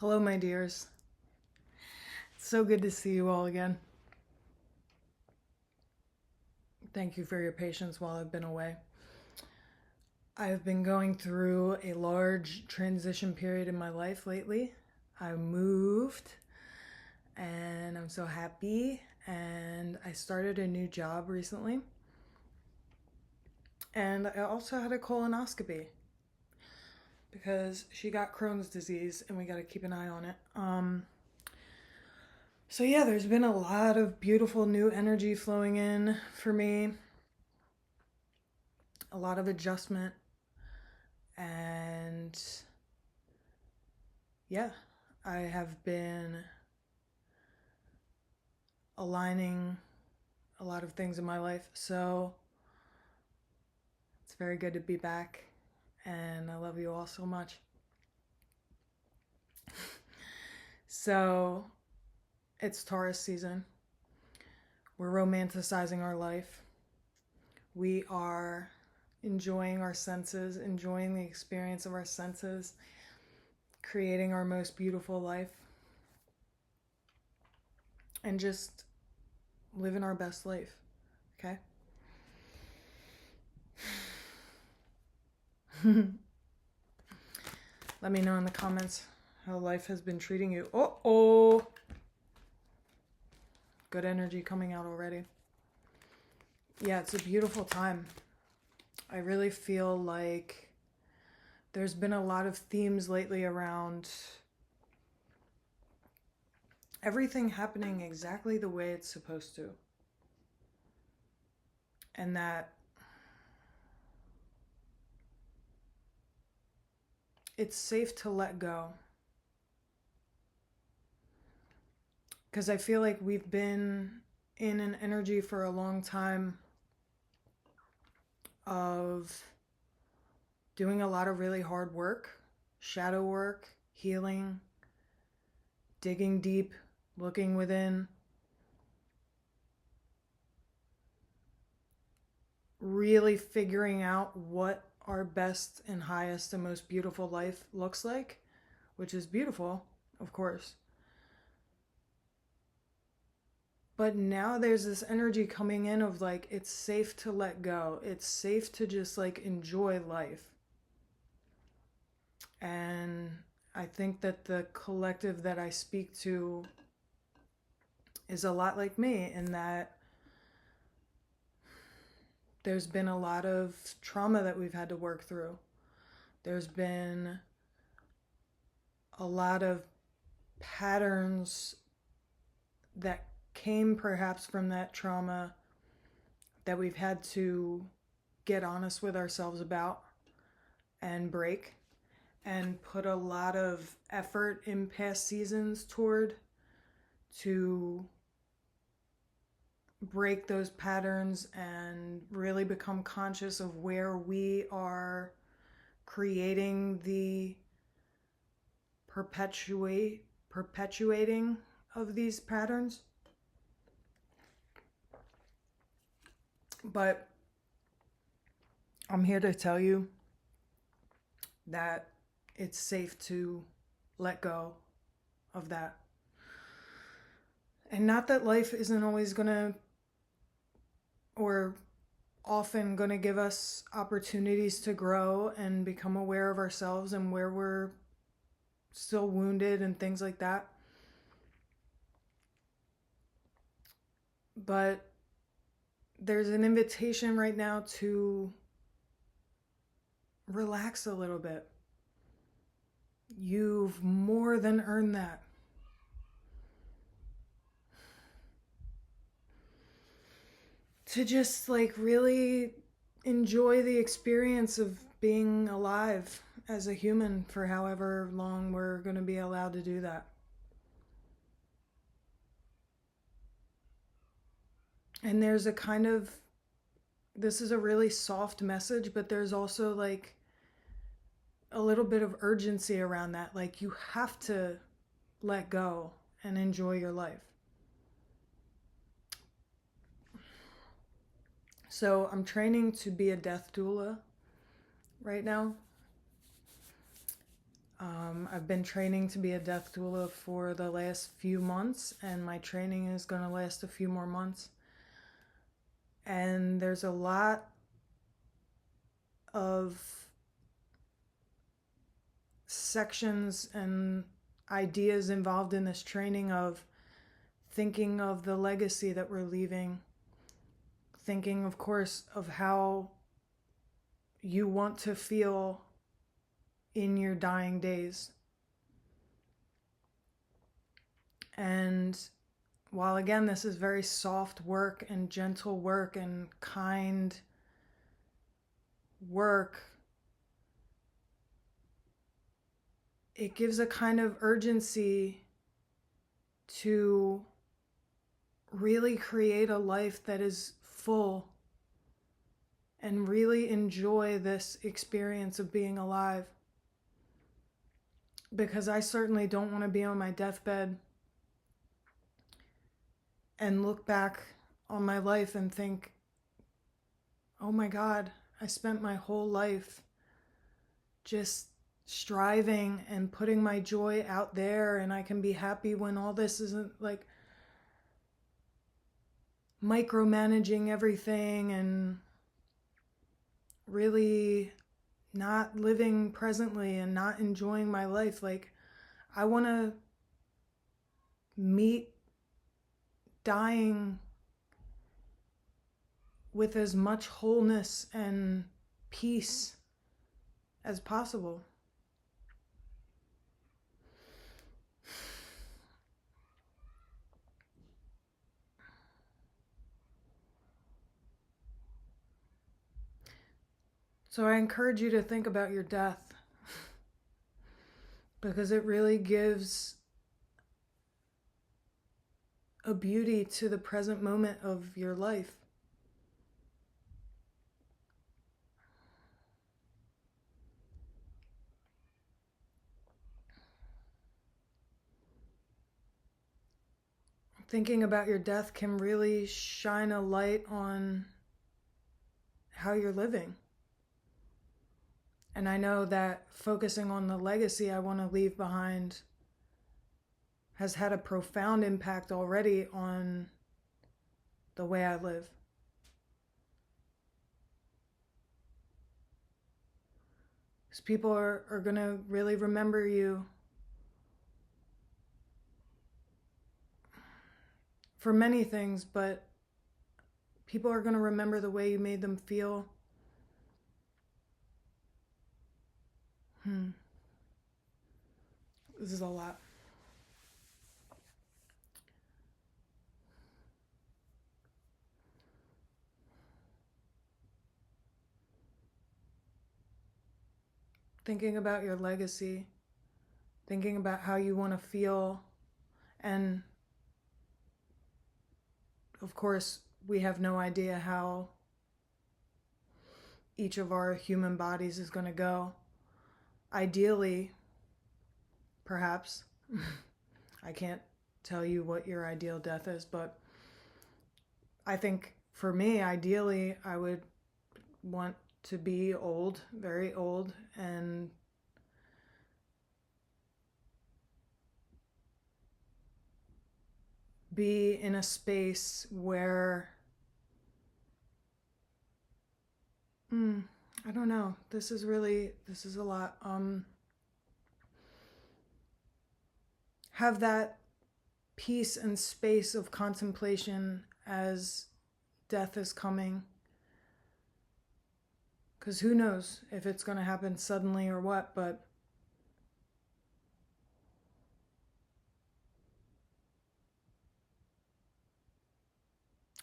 Hello, my dears. It's so good to see you all again. Thank you for your patience while I've been away. I've been going through a large transition period in my life lately. I moved and I'm so happy, and I started a new job recently. And I also had a colonoscopy because she got Crohn's disease and we got to keep an eye on it. So yeah, there's been a lot of beautiful new energy flowing in for me. A lot of adjustment, and yeah, I have been aligning a lot of things in my life. So it's very good to be back, and I love you all so much. So it's Taurus season. We're romanticizing our life. We are enjoying our senses, enjoying the experience of our senses, creating our most beautiful life, and just living our best life. Okay? Let me know in the comments how life has been treating you. Oh, good energy coming out already. Yeah, it's a beautiful time. I really feel like there's been a lot of themes lately around everything happening exactly the way it's supposed to. And that it's safe to let go. Because I feel like we've been in an energy for a long time of doing a lot of really hard work, shadow work, healing, digging deep, looking within, really figuring out what our best and highest and most beautiful life looks like, which is beautiful, of course. But now there's this energy coming in of like, it's safe to let go. It's safe to just like enjoy life. And I think that the collective that I speak to is a lot like me, in that there's been a lot of trauma that we've had to work through. There's been a lot of patterns that came perhaps from that trauma that we've had to get honest with ourselves about and break, and put a lot of effort in past seasons toward to break those patterns and really become conscious of where we are creating the perpetuating of these patterns. But I'm here to tell you that it's safe to let go of that. And not that life isn't always gonna, or often gonna, give us opportunities to grow and become aware of ourselves and where we're still wounded and things like that. But there's an invitation right now to relax a little bit. You've more than earned that. To just like really enjoy the experience of being alive as a human for however long we're going to be allowed to do that. And there's a kind of, this is a really soft message, but there's also like a little bit of urgency around that. Like, you have to let go and enjoy your life. So I'm training to be a death doula right now. I've been training to be a death doula for the last few months, and my training is going to last a few more months. And there's a lot of sections and ideas involved in this training of thinking of the legacy that we're leaving, thinking, of course, of how you want to feel in your dying days. And while again, this is very soft work and gentle work and kind work, it gives a kind of urgency to really create a life that is full and really enjoy this experience of being alive. Because I certainly don't want to be on my deathbed and look back on my life and think, oh my God, I spent my whole life just striving and putting my joy out there, and I can be happy when all this isn't like micromanaging everything and really not living presently and not enjoying my life. Like, I want to meet dying with as much wholeness and peace as possible. So I encourage you to think about your death, because it really gives a beauty to the present moment of your life. Thinking about your death can really shine a light on how you're living. And I know that focusing on the legacy I want to leave behind has had a profound impact already on the way I live. Because people are going to really remember you for many things, but people are going to remember the way you made them feel. This is a lot. Thinking about your legacy, thinking about how you want to feel, and of course, we have no idea how each of our human bodies is going to go. Ideally, perhaps, I can't tell you what your ideal death is, but I think for me, ideally, I would want to be old, very old, and be in a space where, I don't know, this is a lot. Have that peace and space of contemplation as death is coming. Because who knows if it's going to happen suddenly or what, but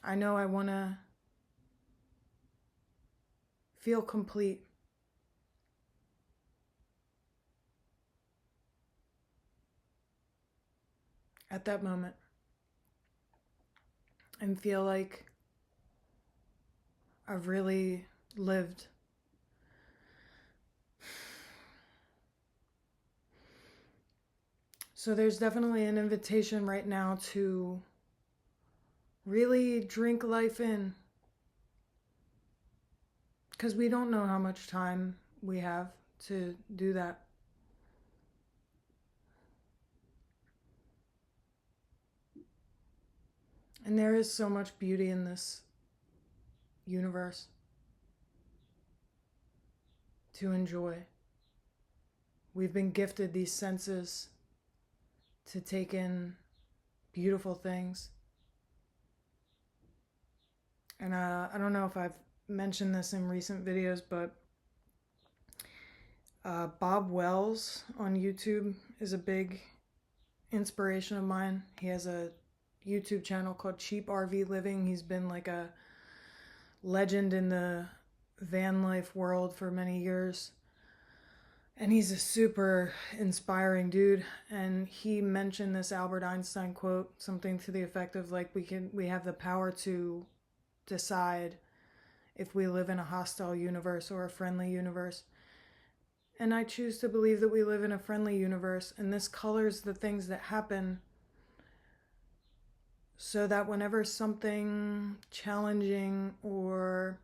I know I want to feel complete. At that moment. And feel like I've really lived. So there's definitely an invitation right now to really drink life in. Because we don't know how much time we have to do that. And there is so much beauty in this universe to enjoy. We've been gifted these senses to take in beautiful things. And I don't know if I've mentioned this in recent videos, but Bob Wells on YouTube is a big inspiration of mine. He has a YouTube channel called Cheap RV Living. He's been like a legend in the van life world for many years. And he's a super inspiring dude. And he mentioned this Albert Einstein quote, something to the effect of like, we have the power to decide if we live in a hostile universe or a friendly universe. And I choose to believe that we live in a friendly universe, and this colors the things that happen so that whenever something challenging or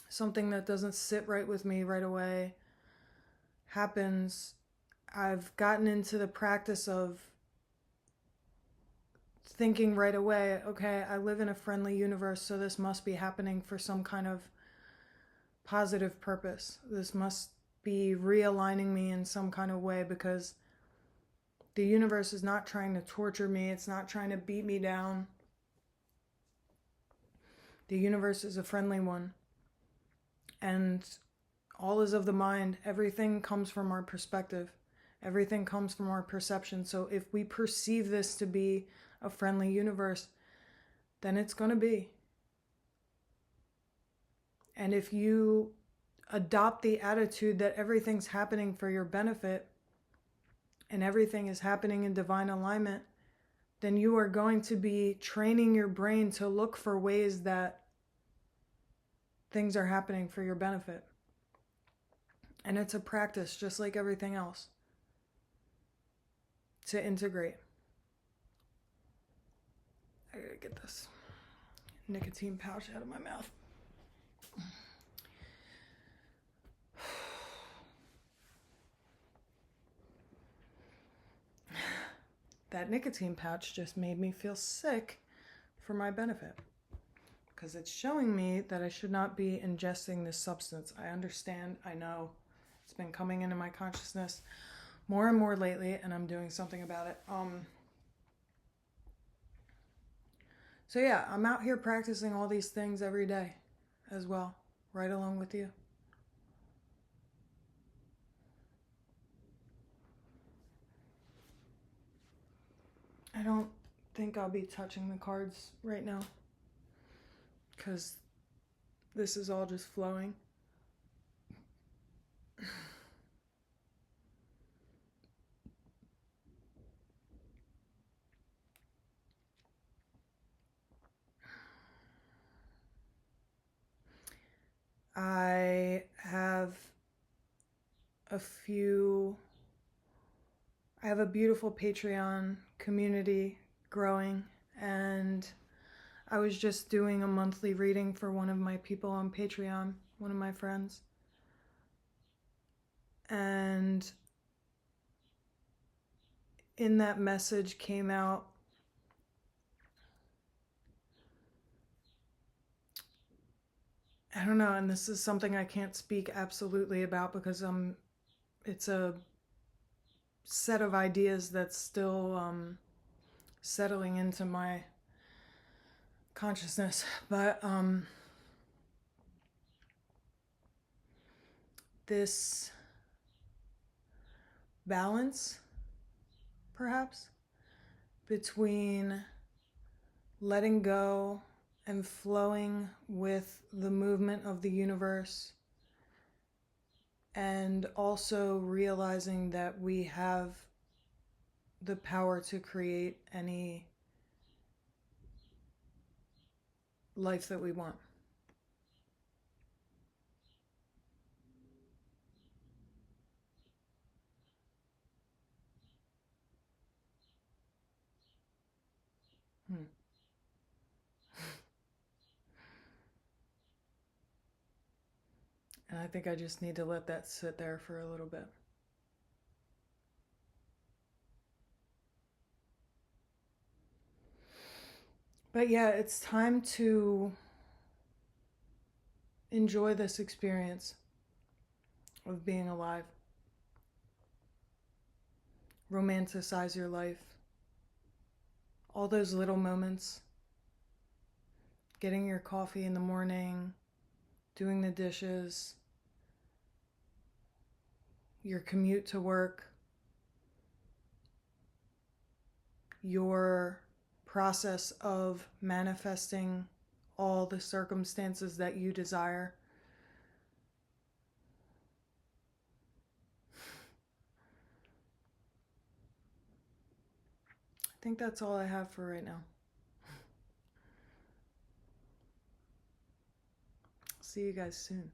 something that doesn't sit right with me right away happens, I've gotten into the practice of thinking right away, okay, I live in a friendly universe, so this must be happening for some kind of positive purpose. This must be realigning me in some kind of way, because the universe is not trying to torture me. It's not trying to beat me down. The universe is a friendly one. And all is of the mind. Everything comes from our perspective. Everything comes from our perception. So if we perceive this to be a friendly universe, then it's going to be. And if you adopt the attitude that everything's happening for your benefit and everything is happening in divine alignment, then you are going to be training your brain to look for ways that things are happening for your benefit. And it's a practice, just like everything else, to integrate. I gotta get this nicotine pouch out of my mouth. That nicotine pouch just made me feel sick for my benefit, because it's showing me that I should not be ingesting this substance. I understand, I know, it's been coming into my consciousness more and more lately, and I'm doing something about it. So yeah, I'm out here practicing all these things every day as well, right along with you. I don't think I'll be touching the cards right now, because this is all just flowing. I have a beautiful Patreon community growing, and I was just doing a monthly reading for one of my people on Patreon, one of my friends. And in that message came out I don't know, and this is something I can't speak absolutely about because it's a set of ideas that's still settling into my consciousness. But this balance, perhaps, between letting go and flowing with the movement of the universe, and also realizing that we have the power to create any life that we want. And I think I just need to let that sit there for a little bit. But yeah, it's time to enjoy this experience of being alive. Romanticize your life. All those little moments. Getting your coffee in the morning, doing the dishes, your commute to work, your process of manifesting all the circumstances that you desire. I think that's all I have for right now. See you guys soon.